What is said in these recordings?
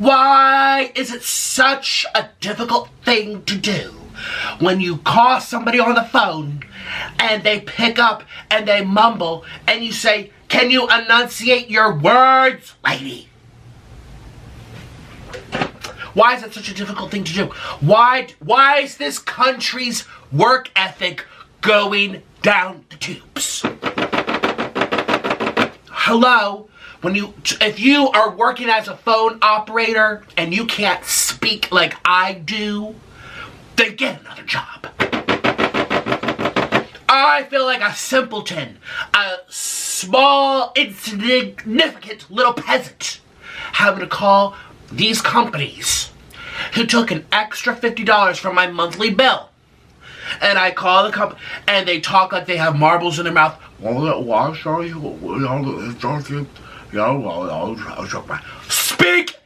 Why is it such a difficult thing to do when you call somebody on the phone and they pick up and they mumble and you say, "Can you enunciate your words, lady?" Why is it such a difficult thing to do? Why is this country's work ethic going down the tubes? Hello? If you are working as a phone operator and you can't speak like I do, then get another job. I feel like a simpleton, a small, insignificant little peasant, having to call these companies who took an extra $50 from my monthly bill. And I call the company, and they talk like they have marbles in their mouth. Speak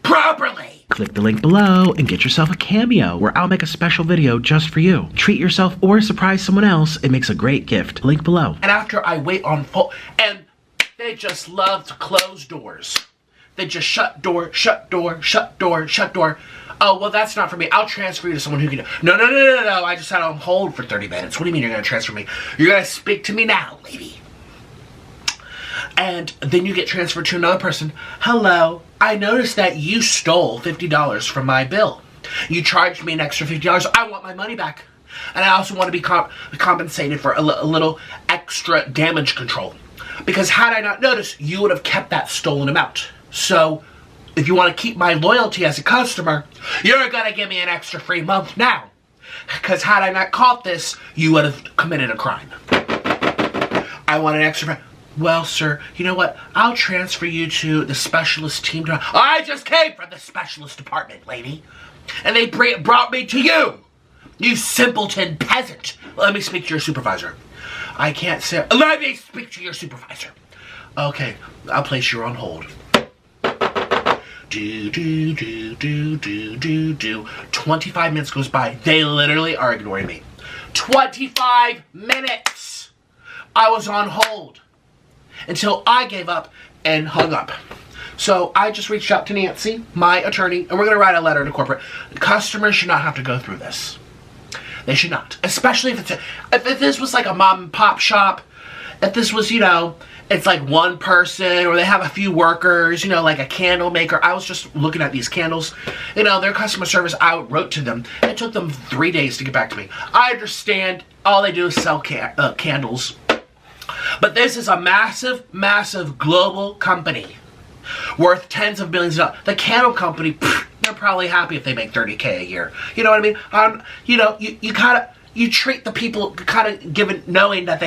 properly! Click the link below and get yourself a cameo where I'll make a special video just for you. Treat yourself or surprise someone else. It makes a great gift. Link below. And after I wait on and they just love to close doors. They just shut door, shut door, shut door, shut door. Oh, well, that's not for me. I'll transfer you to someone who can do. No. I just had on hold for 30 minutes. What do you mean you're going to transfer me? You're going to speak to me now, lady. And then you get transferred to another person. Hello, I noticed that you stole $50 from my bill. You charged me an extra $50. I want my money back. And I also want to be compensated for a little extra damage control. Because had I not noticed, you would have kept that stolen amount. So, if you want to keep my loyalty as a customer, you're going to give me an extra free month now. Because had I not caught this, you would have committed a crime. I want an extra... Well, sir, you know what? I'll transfer you to the specialist team. I just came from the specialist department, lady. And they brought me to you. You simpleton peasant. Let me speak to your supervisor. I can't say... Let me speak to your supervisor. Okay, I'll place you on hold. Do. 25 minutes goes by. They literally are ignoring me. 25 minutes! I was on hold. Until I gave up and hung up. So I just reached out to Nancy, my attorney, and we're going to write a letter to corporate. Customers should not have to go through this. They should not. Especially if this was like a mom and pop shop. If this was, it's like one person or they have a few workers, like a candle maker. I was just looking at these candles. Their customer service, I wrote to them. It took them 3 days to get back to me. I understand all they do is sell candles. But this is a massive, massive global company worth tens of millions of dollars. The candle company, they're probably happy if they make $30K a year. You know what I mean? You treat the people kind of given knowing that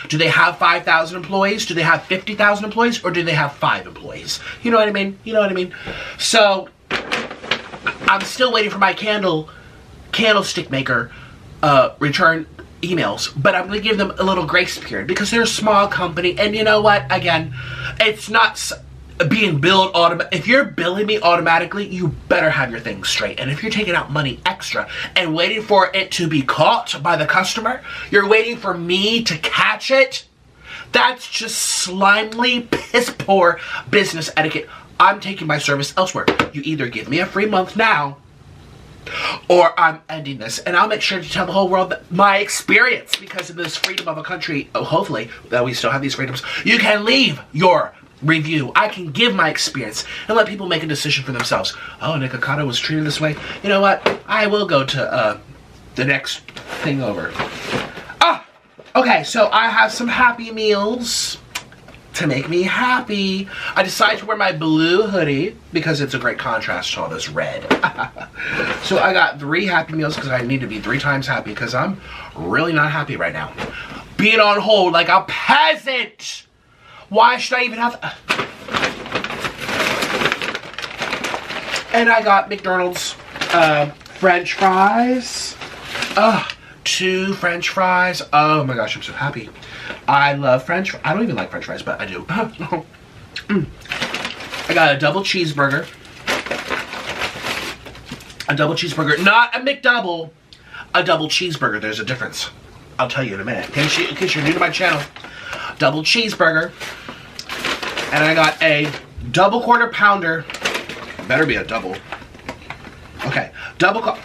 do they have 5,000 employees? Do they have 50,000 employees? Or do they have 5 employees? You know what I mean? So, I'm still waiting for my candlestick maker return emails, but I'm going to give them a little grace period because they're a small company, and you know what? Again, it's not being billed if you're billing me automatically, you better have your things straight. And if you're taking out money extra and waiting for it to be caught by the customer, you're waiting for me to catch it. That's just slimely piss poor business etiquette. I'm taking my service elsewhere. You either give me a free month now, or I'm ending this, and I'll make sure to tell the whole world that my experience, because of this freedom of a country, hopefully, that we still have these freedoms, you can leave your review. I can give my experience and let people make a decision for themselves. Oh, Nikocado was treated this way. You know what? I will go to the next thing over. Okay, so I have some Happy Meals to make me happy. I decided to wear my blue hoodie because it's a great contrast to all this red. So I got 3 Happy Meals because I need to be 3 times happy because I'm really not happy right now. Being on hold like a peasant. Why should I even have And I got McDonald's French fries. 2 French fries. Oh my gosh, I'm so happy. I love I don't even like French fries, but I do. I got a double cheeseburger. A double cheeseburger, not a McDouble. A double cheeseburger, there's a difference. I'll tell you in a minute. In case you're new to my channel. Double cheeseburger. And I got a double quarter pounder Better be a double. Okay, double cup.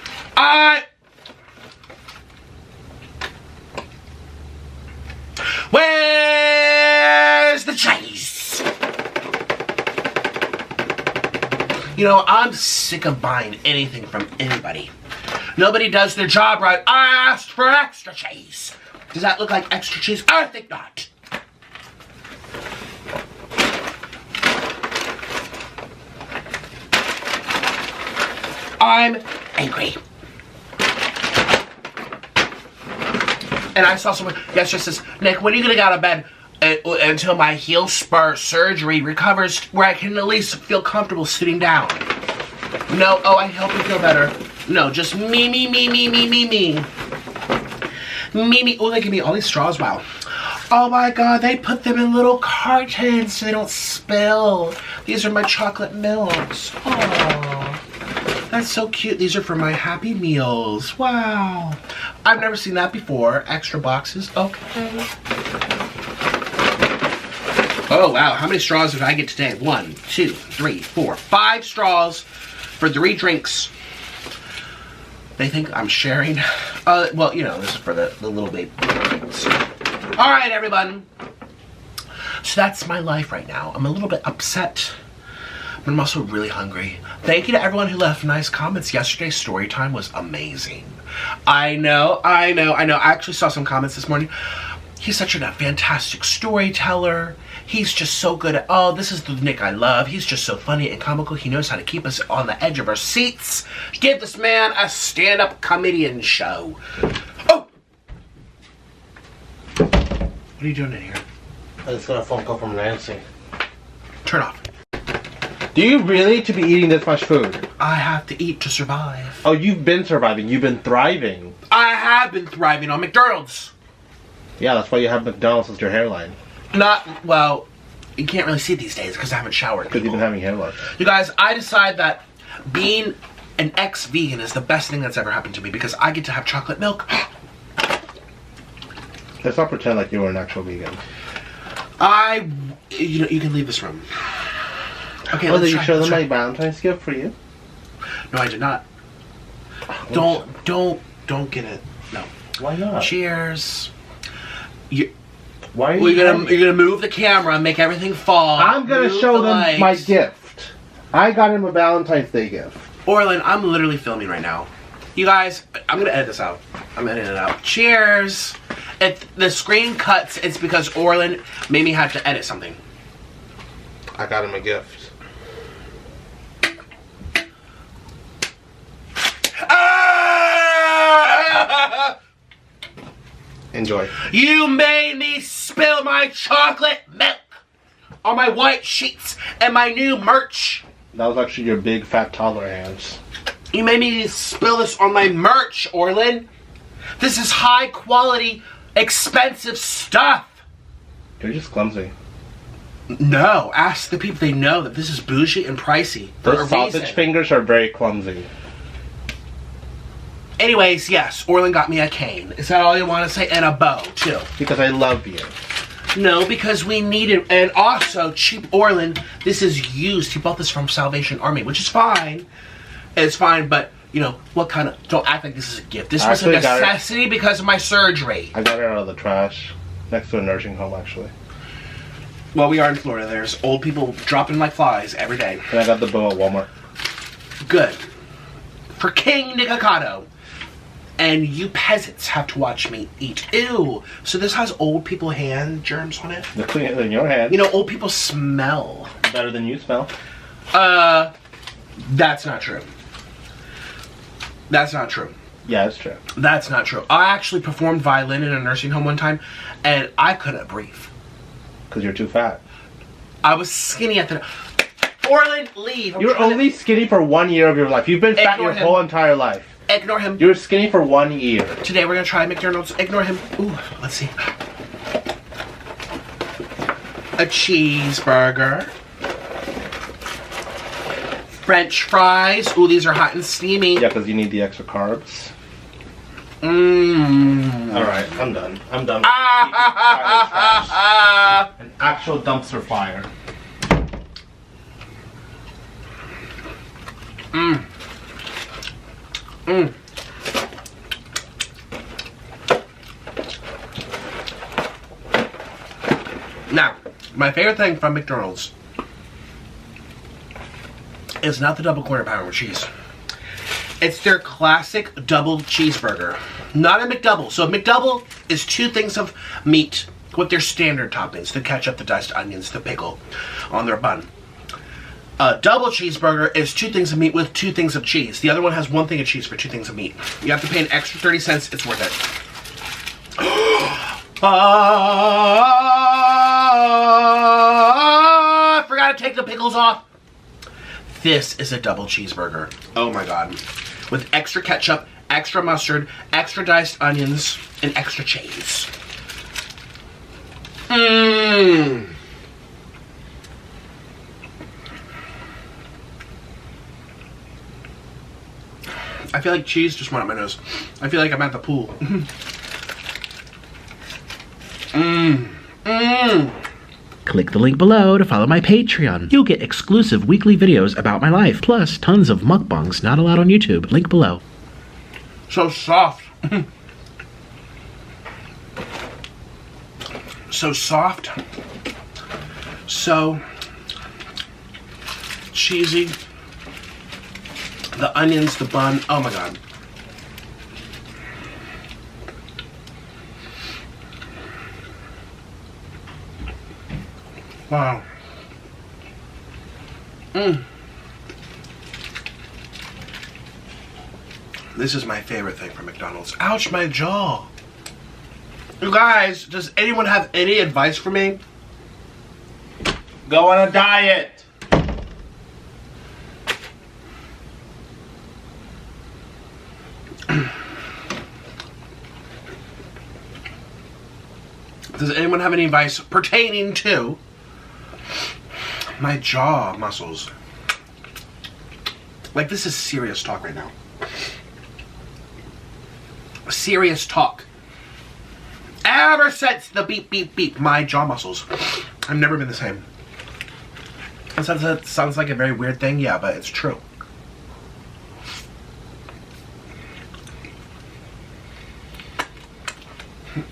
Where's the cheese? You know, I'm sick of buying anything from anybody. Nobody does their job right. I asked for extra cheese. Does that look like extra cheese? I think not. I'm angry. And I saw someone yesterday says, Nick, when are you going to get out of bed until my heel spur surgery recovers where I can at least feel comfortable sitting down? No, oh, I help you feel better. No, just me. Me. Oh, they give me all these straws, wow. Oh my God, they put them in little cartons so they don't spill. These are my chocolate milks. Oh, that's so cute. These are for my Happy Meals. Wow. I've never seen that before. Extra boxes, okay. Oh wow, how many straws did I get today? 1, 2, 3, 4, 5 straws for 3 drinks. They think I'm sharing. Well, you know, this is for the little baby drinks. All right, everyone. So that's my life right now. I'm a little bit upset, but I'm also really hungry. Thank you to everyone who left nice comments. Yesterday's story time was amazing. I know. I actually saw some comments this morning. He's such a fantastic storyteller. He's just so good at, oh, this is the Nick I love. He's just so funny and comical. He knows how to keep us on the edge of our seats. Give this man a stand-up comedian show. Oh! What are you doing in here? I just got a phone call from Nancy. Turn off. Do you really need to be eating this much food? I have to eat to survive. Oh, you've been surviving. You've been thriving. I have been thriving on McDonald's. Yeah, that's why you have McDonald's as your hairline. Not, well, you can't really see it these days because I haven't showered. Because you've been having hair loss. You guys, I decide that being an ex-vegan is the best thing that's ever happened to me because I get to have chocolate milk. Let's not pretend like you were an actual vegan. You know, you can leave this room. Okay, Oh, let's did you try, show let's them try. my Valentine's gift for you? No, I did not. Oh, Don't get it. No. Why not? Cheers. Why are you You're gonna move the camera and make everything fall. I'm gonna Move show the them lights. my gift. I got him a Valentine's Day gift. Orlin, I'm literally filming right now. You guys, I'm gonna edit this out. I'm editing it out. Cheers. If the screen cuts, it's because Orlin made me have to edit something. I got him a gift. Ah! Enjoy. You made me spill my chocolate milk on my white sheets and my new merch. That was actually your big fat toddler hands. You made me spill this on my merch, Orlin. This is high quality, expensive stuff. You're just clumsy. No, ask the people. They know that this is bougie and pricey. For Those a sausage reason. fingers are very clumsy. Anyways, yes, Orlin got me a cane. Is that all you want to say? And a bow, too. Because I love you. No, because we need it. And also, cheap Orlin, this is used. He bought this from Salvation Army, which is fine. It's fine, but, you know, what kind of... Don't act like this is a gift. This was a Actually, got it. necessity because of my surgery. I got it out of the trash. Next to a nursing home, actually. Well, we are in Florida. There's old people dropping like flies every day. And I got the bow at Walmart. Good. For King Nikocado. And you peasants have to watch me eat. Ew. So this has old people hand germs on it? They're cleaner than your hand. You know, old people smell. Better than you smell. That's not true. That's not true. Yeah, it's true. That's not true. I actually performed violin in a nursing home one time, and I couldn't breathe. Because you're too fat. I was skinny at the... Orlin, leave. You're only skinny for 1 year of your life. You've been fat Ignore your him. whole entire life. Ignore him. You were skinny for 1 year. Today we're gonna try McDonald's. Ignore him. Ooh, let's see. A cheeseburger. French fries. Ooh, these are hot and steamy. Yeah, because you need the extra carbs. Mmm. Alright, I'm done. I'm done. An actual dumpster fire. Mmm. Mmm. Now, my favorite thing from McDonald's is not the double quarter pounder with cheese. It's their classic double cheeseburger. Not a McDouble. So a McDouble is 2 things of meat with their standard toppings. The ketchup, the diced onions, the pickle on their bun. A double cheeseburger is 2 things of meat with 2 things of cheese. The other one has 1 thing of cheese for 2 things of meat. You have to pay an extra 30 cents. It's worth it. I forgot to take the pickles off. This is a double cheeseburger. Oh my god. With extra ketchup, extra mustard, extra diced onions, and extra cheese. Mmm. I feel like cheese just went up my nose. I feel like I'm at the pool. Mmm. Mmm. Click the link below to follow my Patreon. You'll get exclusive weekly videos about my life, plus tons of mukbangs not allowed on YouTube. Link below. So soft. So soft. So cheesy. The onions, the bun. Oh my god. Wow. Mmm. This is my favorite thing from McDonald's. Ouch, my jaw. You guys, does anyone have any advice for me? Go on a diet. Does anyone have any advice pertaining to my jaw muscles? Like, this is serious talk right now. Serious talk. Ever since the beep, beep, beep, my jaw muscles have never been the same. That sounds like a very weird thing, yeah, but it's true.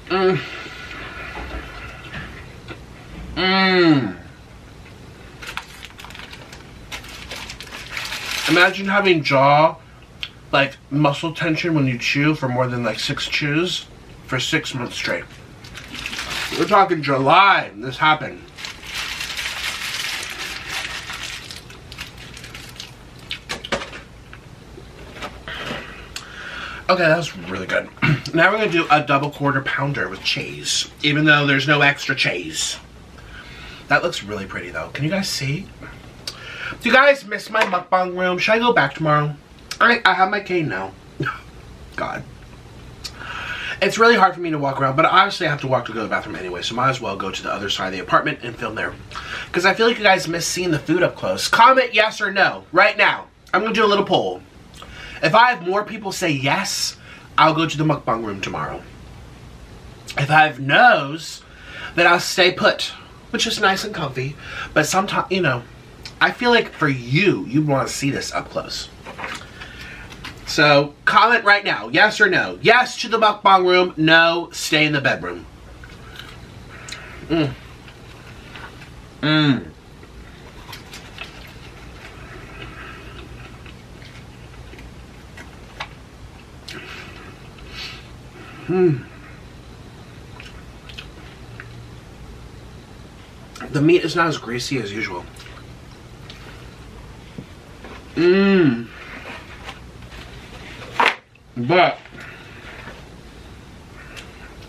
Mmm. Mmm. Imagine having jaw, like, muscle tension when you chew for more than, like, 6 chews for 6 months straight. We're talking July, this happened. Okay, that was really good. Now we're gonna do a double quarter pounder with cheese, even though there's no extra cheese. That looks really pretty though. Can you guys see? Do you guys miss my mukbang room? Should I go back tomorrow? I have my cane now. God. It's really hard for me to walk around, but obviously I have to walk to go to the bathroom anyway, so might as well go to the other side of the apartment and film there. Because I feel like you guys miss seeing the food up close. Comment yes or no right now. I'm going to do a little poll. If I have more people say yes, I'll go to the mukbang room tomorrow. If I have no's, then I'll stay put, which is nice and comfy. But sometimes, you know, I feel like for you, you want to see this up close. So, comment right now, yes or no. Yes to the mukbang room, no, stay in the bedroom. Mmm. Mmm. Mmm. The meat is not as greasy as usual. Mmm. But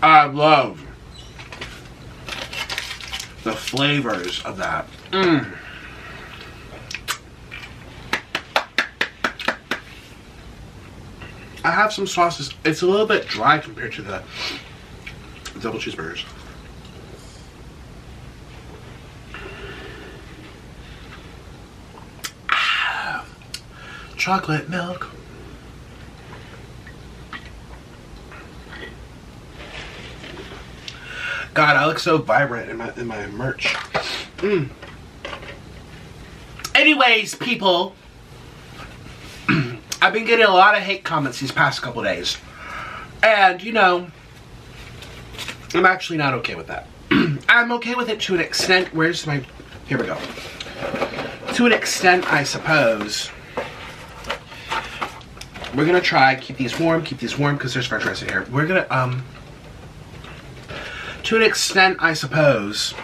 I love the flavors of that. Mmm. I have some sauces. It's a little bit dry compared to the double cheeseburgers. Ah, chocolate milk. God, I look so vibrant in my merch. Anyways, people, I've been getting a lot of hate comments these past couple days. And, you know, I'm actually not okay with that. I'm okay with it to an extent. Where's my... Here we go. To an extent, I suppose. We're gonna try keep these warm, because there's french fries in here. We're gonna, to an extent, I suppose.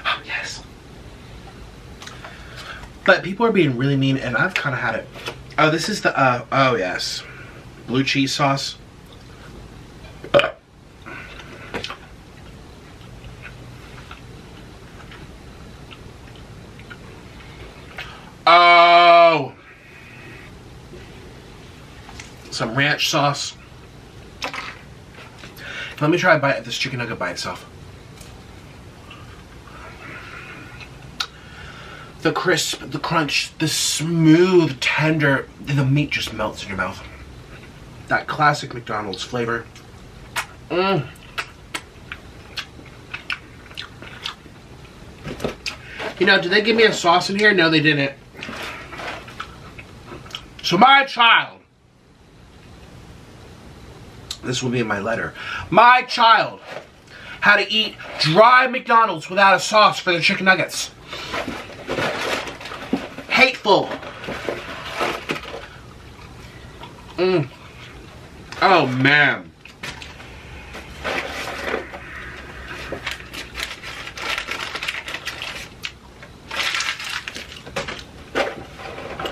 Oh, yes. But people are being really mean, and I've kind of had it. Oh, this is the, oh, yes. Blue cheese sauce. Oh. Some ranch sauce. Let me try a bite of this chicken nugget by itself. The crisp, the crunch, the smooth, tender, the meat just melts in your mouth. That classic McDonald's flavor. Mm. You know, did they give me a sauce in here? No, they didn't. So my child, this will be in my letter. My child had to eat dry McDonald's without a sauce for the chicken nuggets. Hateful. Mm. Oh, man.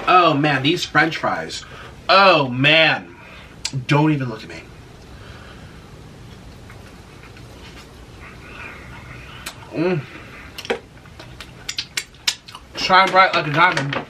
Oh, man, these french fries. Oh, man. Don't even look at me. Mm. Shine bright like a diamond.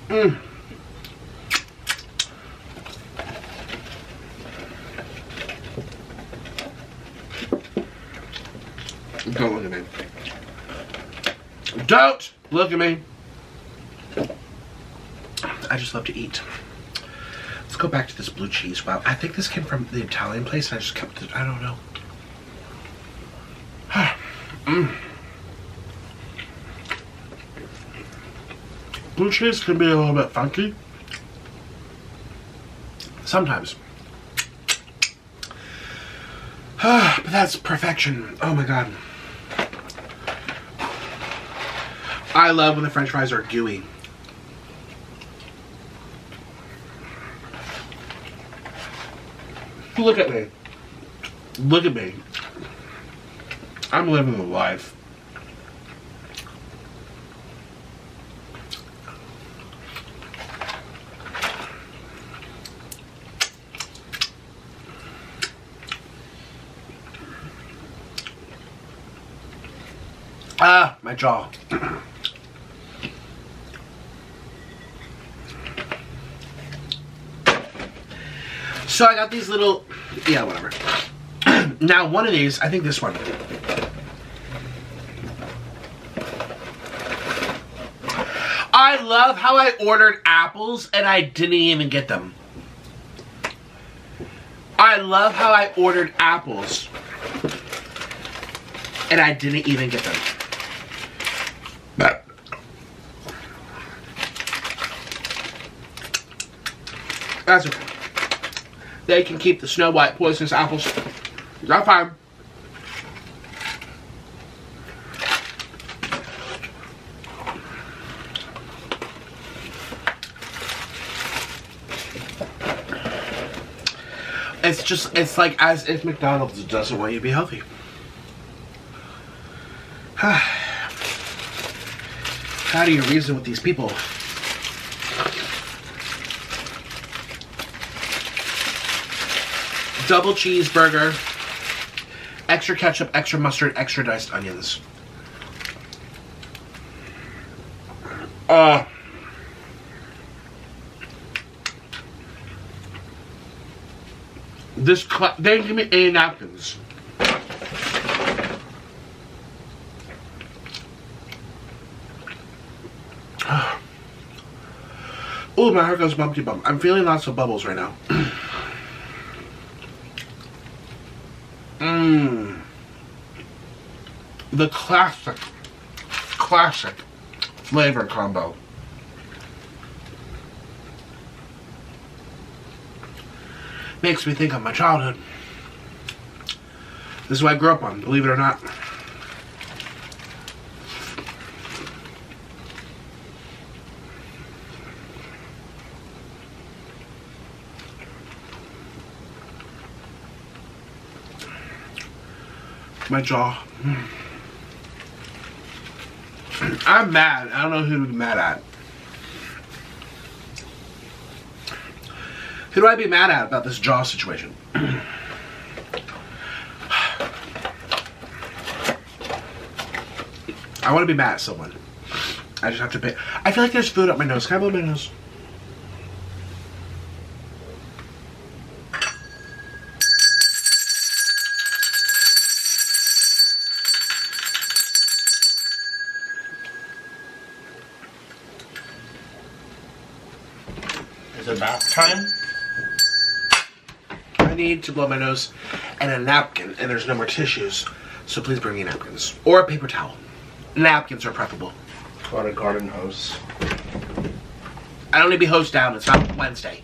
Mm. Don't look at me. Don't look at me. I just love to eat. Let's go back to this blue cheese. Wow, I think this came from the Italian place. I just kept it. I don't know. Mm. Blue cheese can be a little bit funky. Sometimes. But that's perfection. Oh my god. I love when the french fries are gooey. Look at me. Look at me. I'm living the life. Ah, my jaw. So I got these little, yeah, whatever. Now one of these, I think this one. I love how I ordered apples and I didn't even get them. I love how I ordered apples and I didn't even get them. But that's okay. They can keep the Snow White poisonous apples. That's fine. It's like as if McDonald's doesn't want you to be healthy. How do you reason with these people? Double cheeseburger extra ketchup, extra mustard, extra diced onions. They give me 8 napkins. Oh, my heart goes bumpty bump. I'm feeling lots of bubbles right now. The classic flavor combo. Makes me think of my childhood. This is what I grew up on, believe it or not. My jaw. I'm mad. I don't know who to be mad at. Who do I be mad at about this jaw situation? I want to be mad at someone. I just have to pay. I feel like there's food up my nose. Can I blow my nose? Is it bath time? I need to blow my nose and a napkin, and there's no more tissues, so please bring me napkins. Or a paper towel. Napkins are preferable. Or a garden hose. I don't need to be hosed down. It's not Wednesday.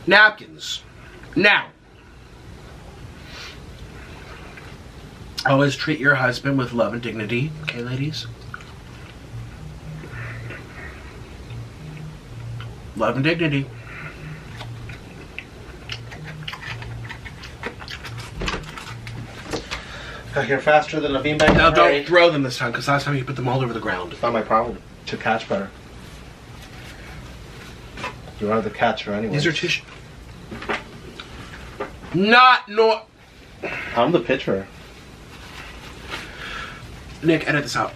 Napkins. Now. Always treat your husband with love and dignity. Okay, ladies? Love and dignity. Got here faster than a beanbag. Now don't throw them this time, because last time you put them all over the ground. It's not my problem to catch better. You are the catcher anyway. These are tissue. Not no. I'm the pitcher. Nick, edit this out.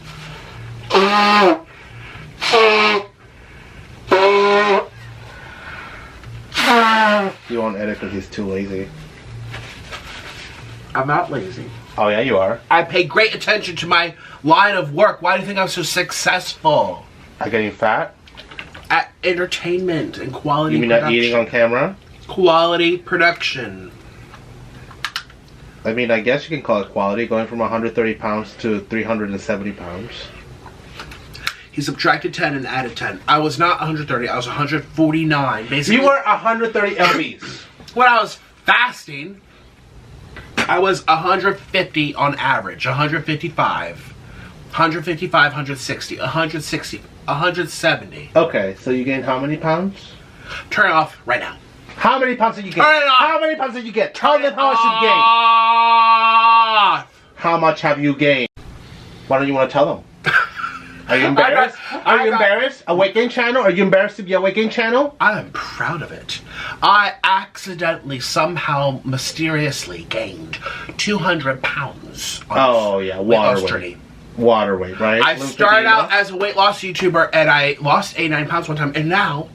You won't edit because he's too lazy. I'm not lazy. Oh yeah, you are. I pay great attention to my line of work. Why do you think I'm so successful? Are you getting fat? At entertainment and quality You mean production. not eating on camera? Quality production. I mean, I guess you can call it quality, going from 130 pounds to 370 pounds. He subtracted 10 and added 10. I was not 130, I was 149. Basically, You were 130 lbs. when I was fasting, I was 150 on average. 155. 155, 160, 160, 170. Okay, so you gained how many pounds? Turn it off right now. How many pounds did you get? Turn it off. How many pounds did you get? Tell them how much you gained. Off. How much have you gained? Why don't you want to tell them? Are you embarrassed? Are you embarrassed? A weight gain channel? Are you embarrassed to be a weight gain channel? I am proud of it. I accidentally, somehow, mysteriously gained 200 pounds. Oh yeah, water weight. Journey. Water weight, right? I started out as a weight loss YouTuber and I lost 89 pounds one time, and now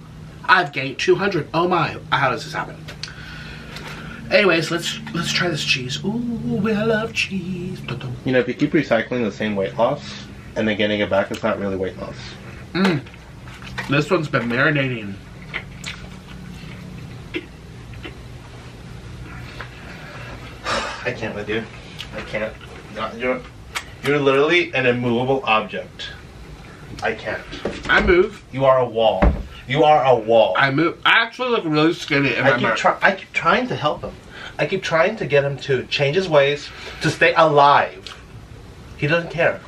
I've gained 200. Oh my! How does this happen? Anyways, let's try this cheese. Ooh, I love cheese. Dun-dun. You know, if you keep recycling the same weight loss and then getting it back, it's not really weight loss. This one's been marinating. I can't with you. I can't. No, you're literally an immovable object. I can't. I move. You are a wall. You are a wall. I move. I actually look really skinny in my mirror. I keep trying to help him. I keep trying to get him to change his ways, to stay alive. He doesn't care.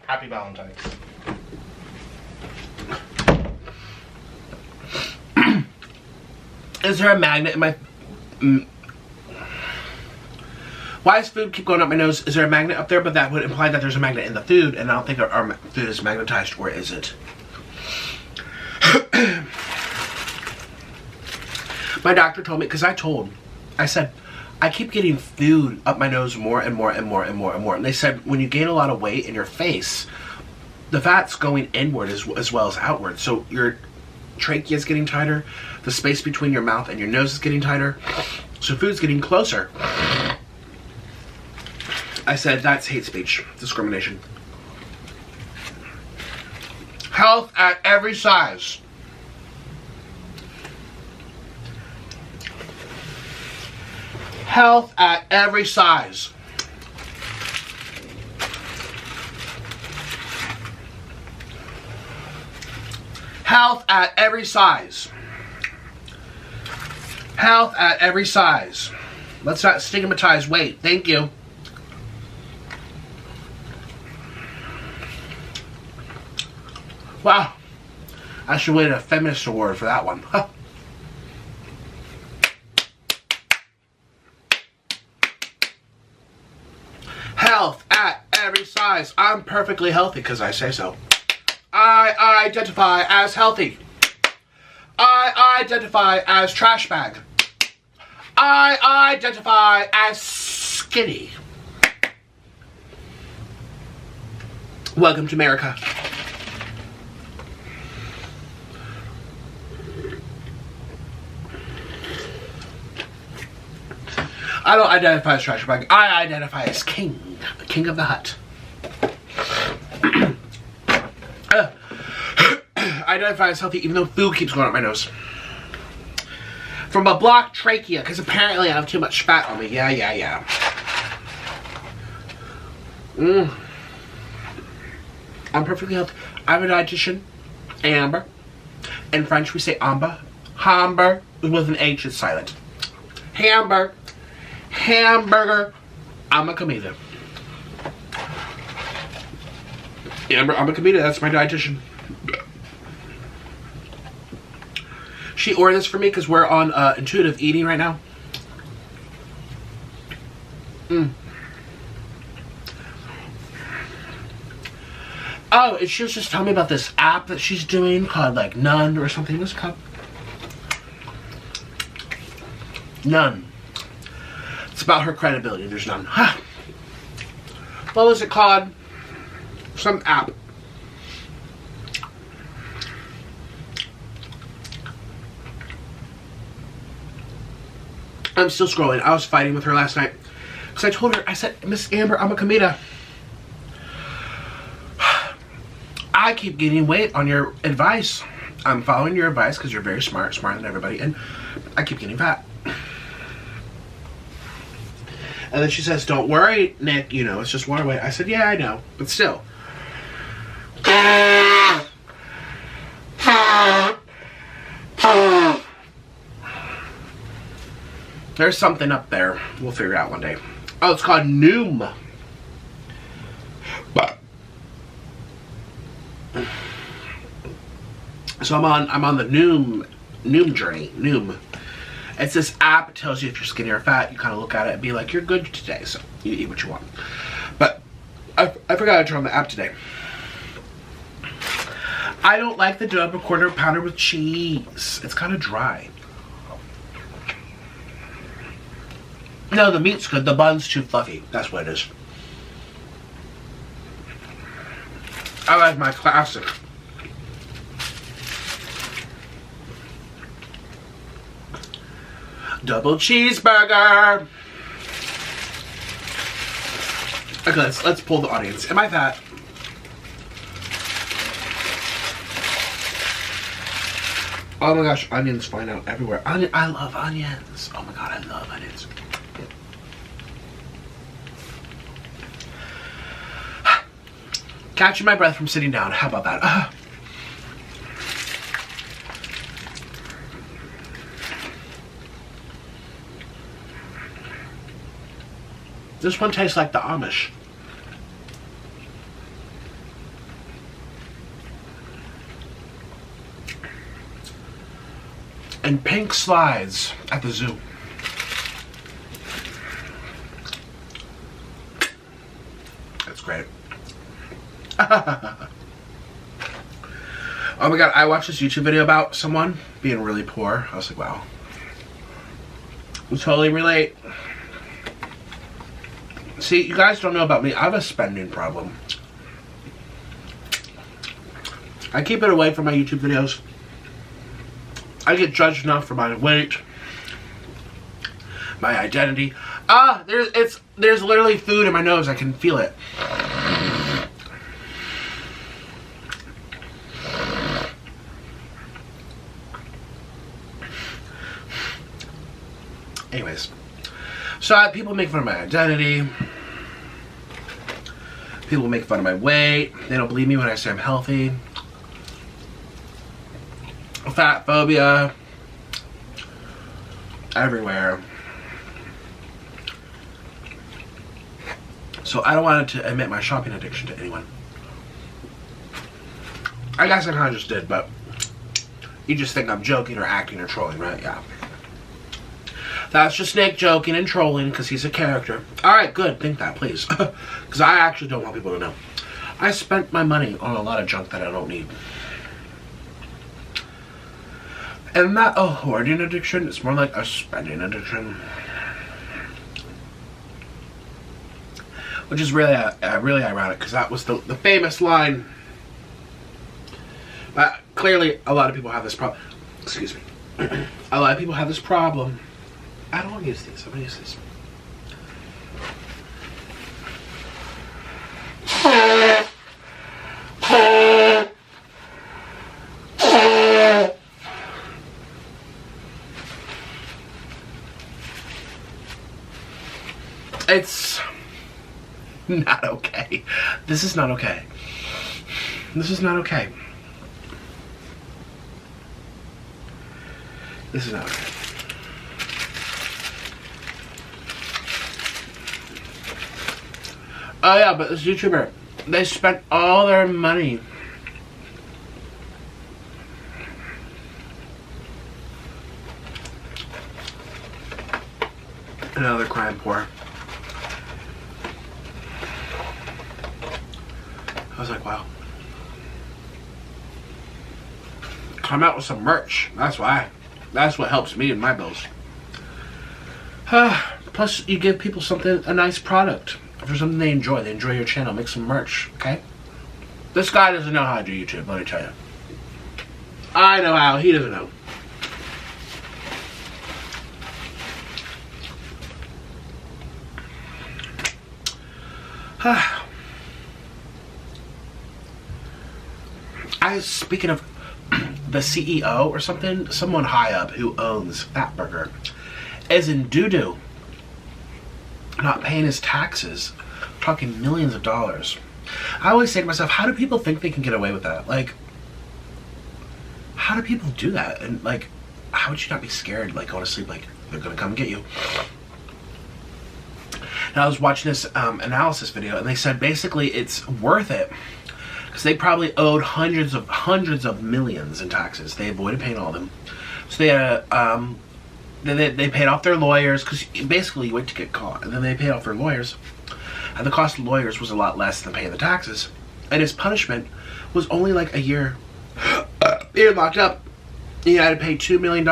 Happy Valentine's. Is there a magnet in my... Why does food keep going up my nose? Is there a magnet up there? But that would imply that there's a magnet in the food, and I don't think our food is magnetized, or is it? My doctor told me, because I said, I keep getting food up my nose more and more and more and more and more. And they said, when you gain a lot of weight in your face, the fat's going inward as well as outward. So your trachea is getting tighter. The space between your mouth and your nose is getting tighter. So food's getting closer. I said, that's hate speech, discrimination. Health at every size. Health at every size. Health at every size. Health at every size. Let's not stigmatize weight. Thank you. Wow. I should win a feminist award for that one. Huh. Health at every size. I'm perfectly healthy because I say so. I identify as healthy. I identify as trash bag. I identify as skinny. Welcome to America. I don't identify as trash bag. I identify as king. King of the hut. I identify as healthy even though food keeps going up my nose. From a blocked trachea, because apparently I have too much fat on me. Yeah. I'm perfectly healthy. I'm a dietitian. Amber. In French we say amba. Hamburger with an H is silent. Hamburger. I'm a comida. Amber, I'm a comida. That's my dietitian. She ordered this for me because we're on intuitive eating right now. Oh, and she was just telling me about this app that she's doing called like None or something. What's it called? None. It's about her credibility. There's none. Huh. What was it called? Some app. I'm still scrolling. I was fighting with her last night. Because I told her, I said, Miss Amber, I'm a comida. I keep gaining weight on your advice. I'm following your advice because you're very smart, smarter than everybody, and I keep getting fat. And then she says, don't worry, Nick, you know, it's just water weight. I said, yeah, I know, but still. There's something up there. We'll figure it out one day. Oh, it's called mmmmm. So I'm on the mmmmm journey. Mmmmm. It's this app. It tells you if you're skinny or fat. You kind of look at it and be like, you're good today, so you eat what you want. But I forgot to turn on the app today. I don't like the double quarter pounder with cheese. It's kind of dry. No, the meat's good. The bun's too fluffy. That's what it is. I like my classic. Double cheeseburger. Okay, let's pull the audience. Am I fat? Oh my gosh, onions flying out everywhere. I love onions. Oh my god, I love onions. Catching my breath from sitting down. How about that? This one tastes like the Amish. And pink slides at the zoo. That's great. Oh my god, I watched this YouTube video about someone being really poor. I was like, wow. I totally relate. See, you guys don't know about me. I have a spending problem. I keep it away from my YouTube videos. I get judged enough for my weight, my identity. There's literally food in my nose. I can feel it. Anyways, so people make fun of my identity. People make fun of my weight. They don't believe me when I say I'm healthy. Fat phobia. Everywhere. So I don't want to admit my shopping addiction to anyone. I guess I kind of just did, but you just think I'm joking or acting or trolling, right? Yeah. That's just Nick joking and trolling because he's a character. Alright, good. Think that, please. Because I actually don't want people to know. I spent my money on a lot of junk that I don't need. And not a hoarding addiction. It's more like a spending addiction. Which is really really ironic because that was the famous line. But clearly, a lot of people have this problem. Excuse me. A lot of people have this problem. I don't want to use these. I'm going to use these. It's not okay. This is not okay. This is not okay. This is not okay. Oh yeah, but this YouTuber, they spent all their money. And now they're crying poor. I was like, wow. Come out with some merch. That's why. That's what helps me in my bills. Plus, you give people a nice product. For something they enjoy. They enjoy your channel. Make some merch, okay? This guy doesn't know how to do YouTube, let me tell you. I know how. He doesn't know. Speaking of the CEO or something, someone high up who owns Fatburger is in doo-doo, not paying his taxes, talking millions of dollars. I always say to myself, how do people think they can get away with that? Like, how do people do that? And like, how would you not be scared, like, going to sleep, like, they're gonna come get you? And I was watching this analysis video, and they said basically it's worth it because they probably owed hundreds of millions in taxes. They avoided paying all of them, so they had they paid off their lawyers, because basically you wait to get caught, and then they paid off their lawyers, and the cost of lawyers was a lot less than paying the taxes, and his punishment was only like a year. He was locked up. He had to pay $2 million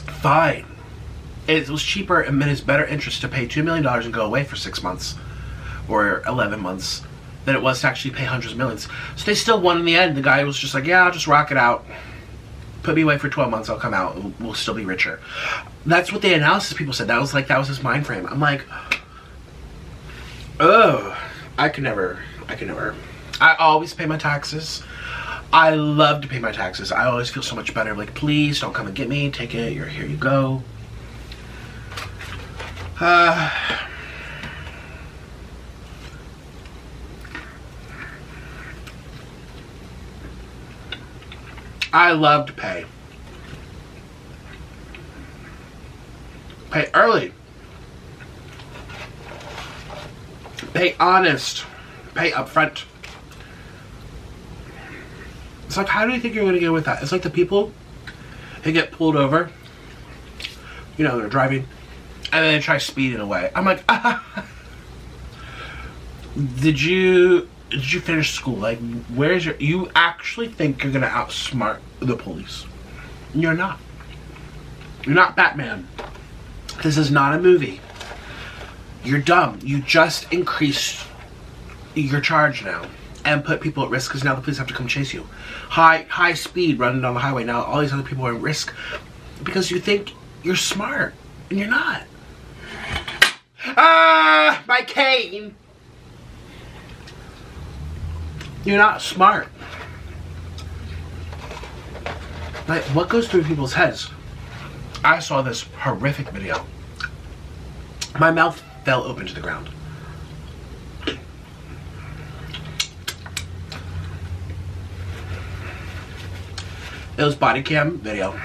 fine. It was cheaper and in his better interest to pay $2 million and go away for 6 months or 11 months than it was to actually pay hundreds of millions. So they still won in the end. The guy was just like, yeah, I'll just rock it out. Put me away for 12 months, I'll come out, we'll still be richer. That's what the analysis people said. That was his mind frame. I'm like, oh, I could never. I always pay my taxes. I love to pay my taxes. I always feel so much better. Like, please don't come and get me. Take it. Here you go. I love to pay. Pay early. Pay honest. Pay upfront. It's like, how do you think you're going to get with that? It's like the people who get pulled over. You know, they're driving, and then they try speeding away. I'm like, did you did you finish school? Like, where's your... You actually think you're gonna outsmart the police. You're not. You're not Batman. This is not a movie. You're dumb. You just increased your charge now and put people at risk because now the police have to come chase you. High speed running down the highway. Now all these other people are at risk because you think you're smart and you're not. Ah, my cane. You're not smart. Like, what goes through people's heads? I saw this horrific video. My mouth fell open to the ground. It was body cam video.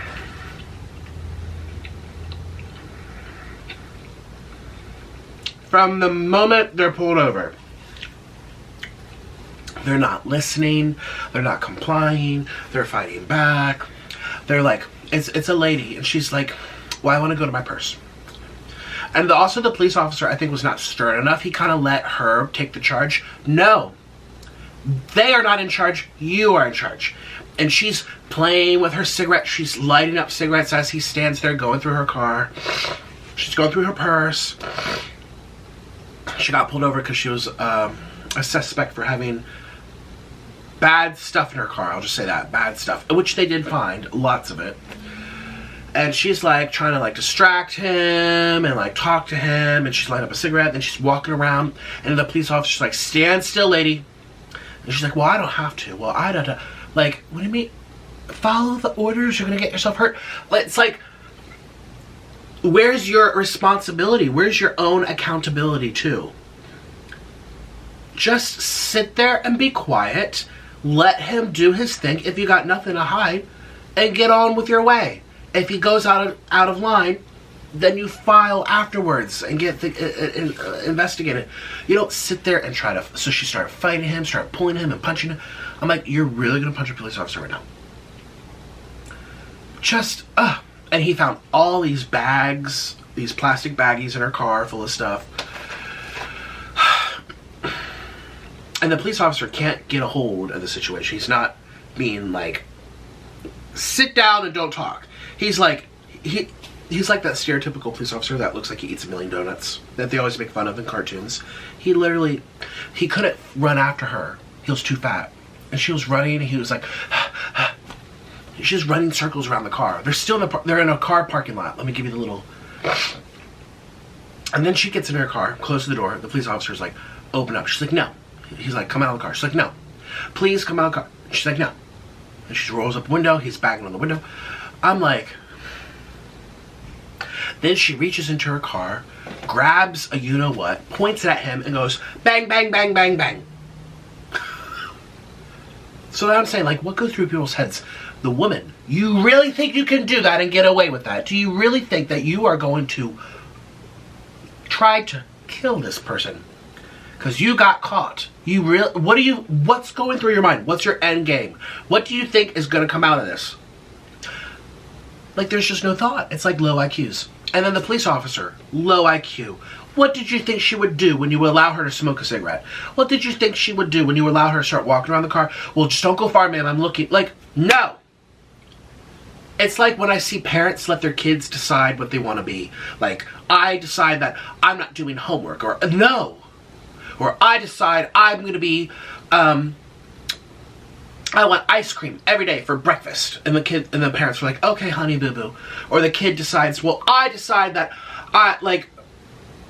From the moment they're pulled over, they're not listening, they're not complying, they're fighting back. They're like, it's a lady, and she's like, well, I want to go to my purse. And also the police officer, I think, was not stern enough. He kind of let her take the charge. No. They are not in charge. You are in charge. And she's playing with her cigarette. She's lighting up cigarettes as he stands there going through her car. She's going through her purse. She got pulled over because she was a suspect for having bad stuff in her car. I'll just say that. Bad stuff. Which they did find. Lots of it. And she's like trying to like distract him and like talk to him, and she's lighting up a cigarette, then she's walking around, and the police officer's like, stand still, lady. And she's like, well, I don't have to. Well, I don't. Like, what do you mean? Follow the orders, you're gonna get yourself hurt. It's like, where's your responsibility? Where's your own accountability too? Just sit there and be quiet. Let him do his thing if you got nothing to hide, and get on with your way. If he goes out of line, then you file afterwards and get investigated. You don't sit there and try to... So she started fighting him, started pulling him and punching him. I'm like, you're really going to punch a police officer right now? Just, And he found all these bags, these plastic baggies in her car full of stuff. And the police officer can't get a hold of the situation. He's not being like, sit down and don't talk. He's like, he's like that stereotypical police officer that looks like he eats a million donuts that they always make fun of in cartoons. He couldn't run after her. He was too fat. And she was running, and he was like, she's just running circles around the car. They're in a car parking lot. Let me give you the little... And then she gets in her car, closes the door. The police officer's like, open up. She's like, no. He's like, come out of the car. She's like, no. Please come out of the car. She's like, no. And she rolls up the window. He's banging on the window. I'm like... Then she reaches into her car, grabs a you-know-what, points it at him, and goes, bang, bang, bang, bang, bang. So I'm saying, like, what goes through people's heads? The woman. You really think you can do that and get away with that? Do you really think that you are going to try to kill this person? Because you got caught. What's going through your mind? What's your end game? What do you think is going to come out of this? Like, there's just no thought. It's like low IQs. And then the police officer, low IQ. What did you think she would do when you allow her to smoke a cigarette? What did you think she would do when you allow her to start walking around the car? Well, just don't go far, man. I'm looking. Like, no. It's like when I see parents let their kids decide what they want to be. Like, I decide that I'm not doing homework. Or, no. Or I decide I'm going to be... I want ice cream every day for breakfast. And the parents are like, okay, honey, boo-boo. Or the kid decides, well, I decide that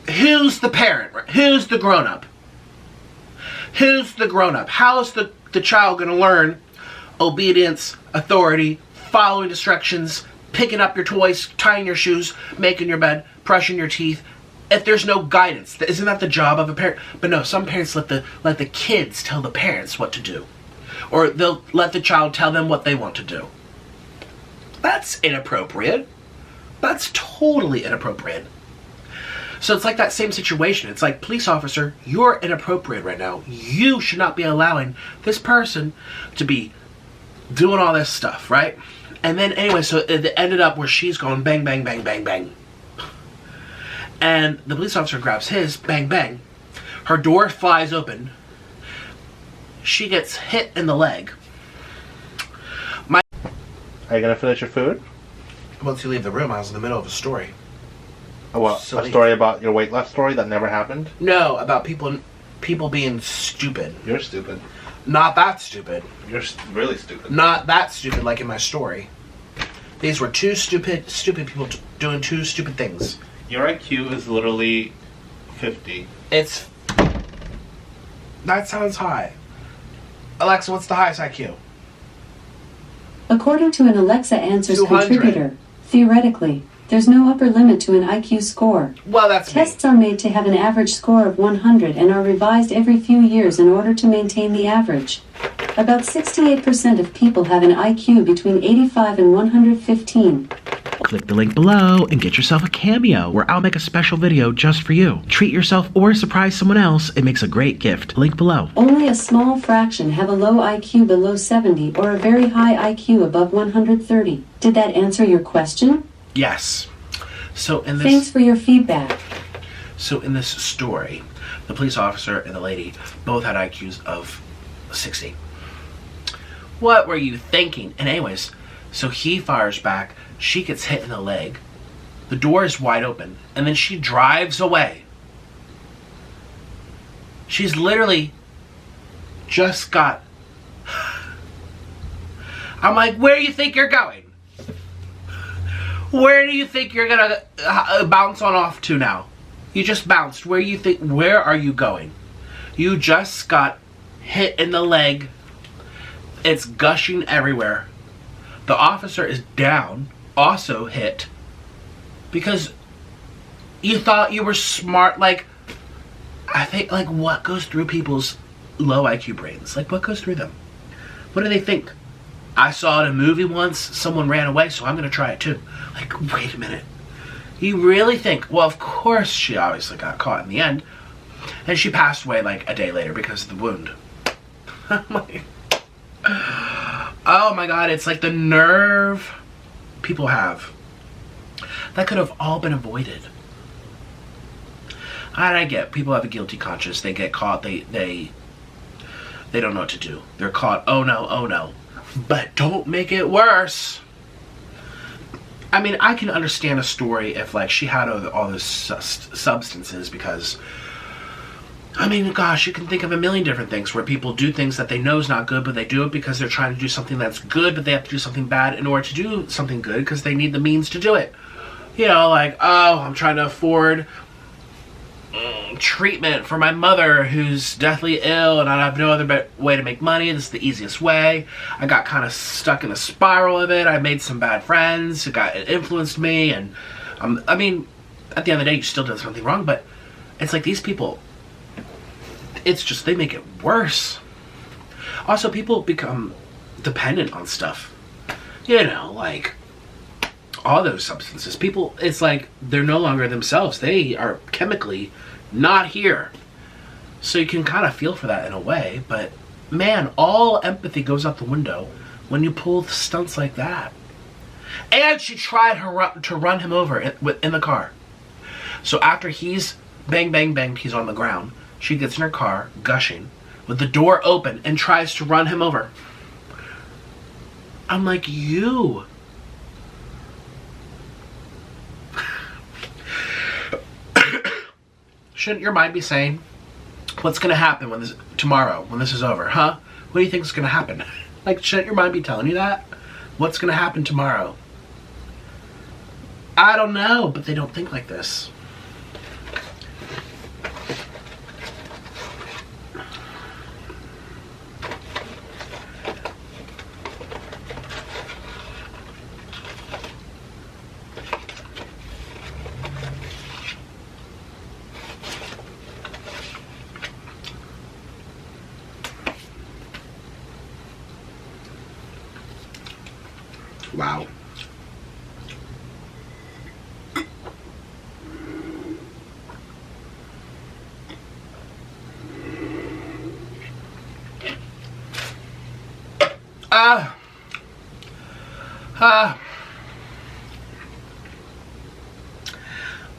who's the parent? Right? Who's the grown-up? Who's the grown-up? How is the child going to learn obedience, authority, following instructions, picking up your toys, tying your shoes, making your bed, brushing your teeth, if there's no guidance? Isn't that the job of a parent? But no, some parents let the kids tell the parents what to do. Or they'll let the child tell them what they want to do. That's inappropriate. That's totally inappropriate. So it's like that same situation. It's like, police officer, you're inappropriate right now. You should not be allowing this person to be doing all this stuff, right? And then anyway, so it ended up where she's going bang, bang, bang, bang, bang. And the police officer grabs his, bang, bang. Her door flies open. she gets hit in the leg. Are you gonna finish your food? Once you leave the room, I was in the middle of a story. What? Silly. A story about your weight loss story that never happened? No, about people being stupid. You're stupid. Not that stupid. You're really stupid. Not that stupid like in my story. These were two stupid people doing two stupid things. Your IQ is literally 50. That sounds high. Alexa, what's the highest IQ? According to an Alexa Answers 200. contributor, theoretically, there's no upper limit to an IQ score. Well, that's Tests are made to have an average score of 100 and are revised every few years in order to maintain the average. About 68% of people have an IQ between 85 and 115. Click the link below and get yourself a cameo where I'll make a special video just for you. Treat yourself or surprise someone else. It makes a great gift. Link below. Only a small fraction have a low IQ below 70 or a very high IQ above 130. Did that answer your question? Yes. So in Thanks for your feedback. So in this story, the police officer and the lady both had IQs of 60. What were you thinking? And anyways, so he fires back. She gets hit in the leg. The door is wide open. And then she drives away. She's literally just got... I'm like, where do you think you're going? Where do you think you're gonna bounce on off to now? You just bounced. Where are you going? You just got hit in the leg. It's gushing everywhere. The officer is down, also hit, because you thought you were smart. Like, I think, like, what goes through people's low IQ brains? Like, what goes through them? What do they think? I saw it in a movie once, someone ran away, so I'm gonna try it too. Like, wait a minute. You really think, well, of course she obviously got caught in the end, and she passed away like a day later because of the wound. I'm like, oh my god, it's like the nerve people have. That could have all been avoided. And I get, people have a guilty conscience, they get caught, they don't know what to do. They're caught, oh no, oh no. But don't make it worse. I mean, I can understand a story if, like, she had all those substances because, I mean, gosh, you can think of a million different things where people do things that they know is not good, but they do it because they're trying to do something that's good, but they have to do something bad in order to do something good because they need the means to do it. You know, like, oh, I'm trying to afford treatment for my mother who's deathly ill and I have no other way to make money. This is the easiest way. I got kind of stuck in a spiral of it. I made some bad friends. It influenced me, and I mean, at the end of the day, you still did something wrong, but it's like these people, it's just, they make it worse. Also, people become dependent on stuff. You know, like all those substances. People, it's like they're no longer themselves. They are chemically not here. So you can kind of feel for that in a way, but man, all empathy goes out the window when you pull stunts like that. And she tried to run him over in the car. So after he's bang, bang, bang, he's on the ground, she gets in her car, gushing, with the door open, and tries to run him over. I'm like, you... Shouldn't your mind be saying, what's going to happen tomorrow when this is over, huh? What do you think is going to happen? Like, shouldn't your mind be telling you that? What's going to happen tomorrow? I don't know, but they don't think like this. Wow.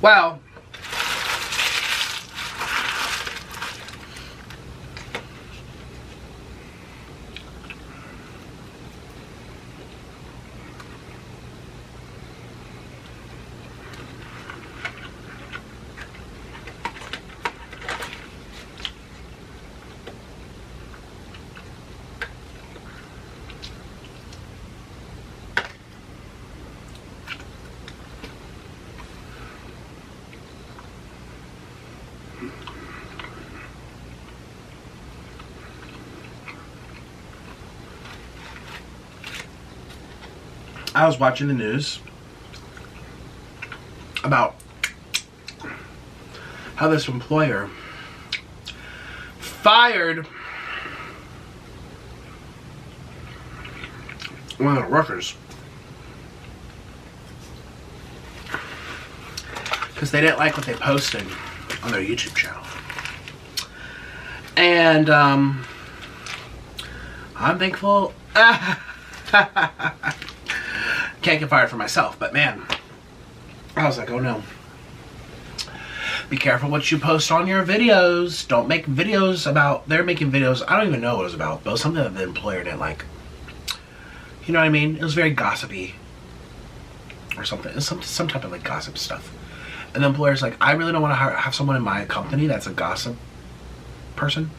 Well, I was watching the news about how this employer fired one of the workers because they didn't like what they posted on their YouTube channel. And I'm thankful. Can't get fired for myself, but man, I was like, oh no. Be careful what you post on your videos. Don't make videos about, they're making videos, I don't even know what it was about, but it was something that the employer didn't like. You know what I mean? It was very gossipy or something. It was some type of like gossip stuff. And the employer's like, I really don't want to have someone in my company that's a gossip person.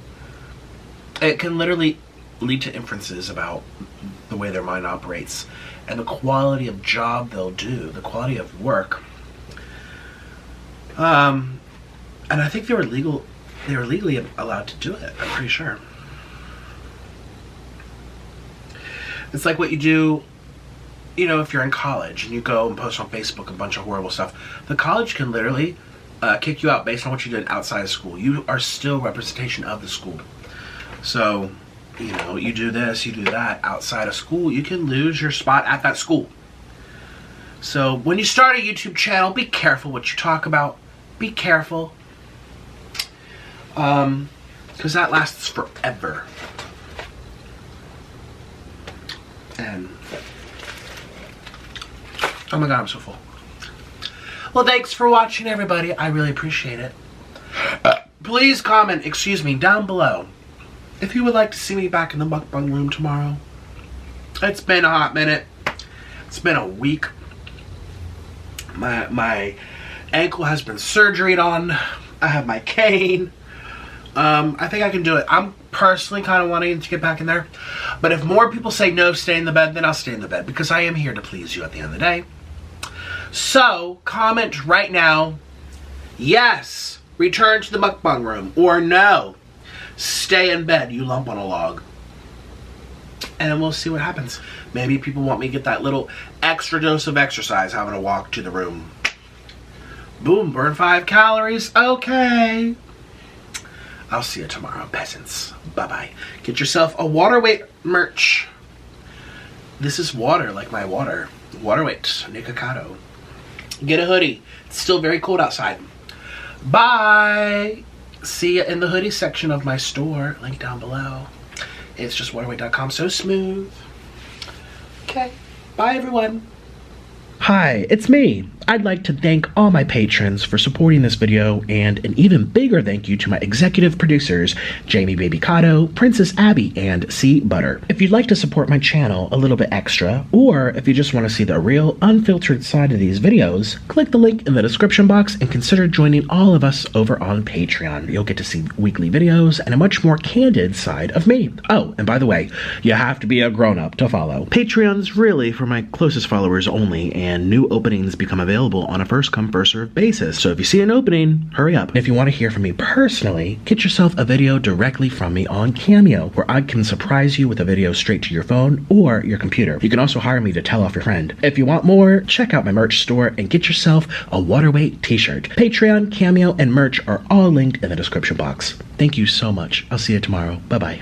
It can literally lead to inferences about the way their mind operates and the quality of job they'll do, the quality of work. And I think they were legally allowed to do it, I'm pretty sure. It's like what you do, you know, if you're in college and you go and post on Facebook a bunch of horrible stuff. The college can literally kick you out based on what you did outside of school. You are still representation of the school. So, you know, you do this, you do that outside of school, you can lose your spot at that school. So when you start a YouTube channel, be careful what you talk about. Be careful. Because that lasts forever. And oh my god, I'm so full. Well, thanks for watching, everybody. I really appreciate it. Please comment, down below if you would like to see me back in the mukbang room tomorrow. It's been a hot minute. It's been a week. My ankle has been surgeryed on. I have my cane. I think I can do it. I'm personally kind of wanting to get back in there. But if more people say no, stay in the bed, then I'll stay in the bed. Because I am here to please you at the end of the day. So, comment right now. Yes, return to the mukbang room. Or no, stay in bed, you lump on a log. And we'll see what happens. Maybe people want me to get that little extra dose of exercise, having to walk to the room. Boom, burn 5 calories. Okay. I'll see you tomorrow, peasants. Bye-bye. Get yourself a water weight merch. This is water, like my water. Water weight, Nikocado. Get a hoodie. It's still very cold outside. Bye. See you in the hoodie section of my store. Link down below. It's just waterweight.com. So smooth. Okay. Bye, everyone. Hi, it's me. I'd like to thank all my patrons for supporting this video, and an even bigger thank you to my executive producers, Jamie Babycado, Princess Abbie, and C Butter. If you'd like to support my channel a little bit extra, or if you just want to see the real, unfiltered side of these videos, click the link in the description box and consider joining all of us over on Patreon. You'll get to see weekly videos and a much more candid side of me. Oh, and by the way, you have to be a grown-up to follow. Patreon's really for my closest followers only, and new openings become available on a first-come, first-served basis. So if you see an opening, hurry up. And if you want to hear from me personally, get yourself a video directly from me on Cameo, where I can surprise you with a video straight to your phone or your computer. You can also hire me to tell off your friend. If you want more, check out my merch store and get yourself a Waterweight t-shirt. Patreon, Cameo, and merch are all linked in the description box. Thank you so much. I'll see you tomorrow. Bye-bye.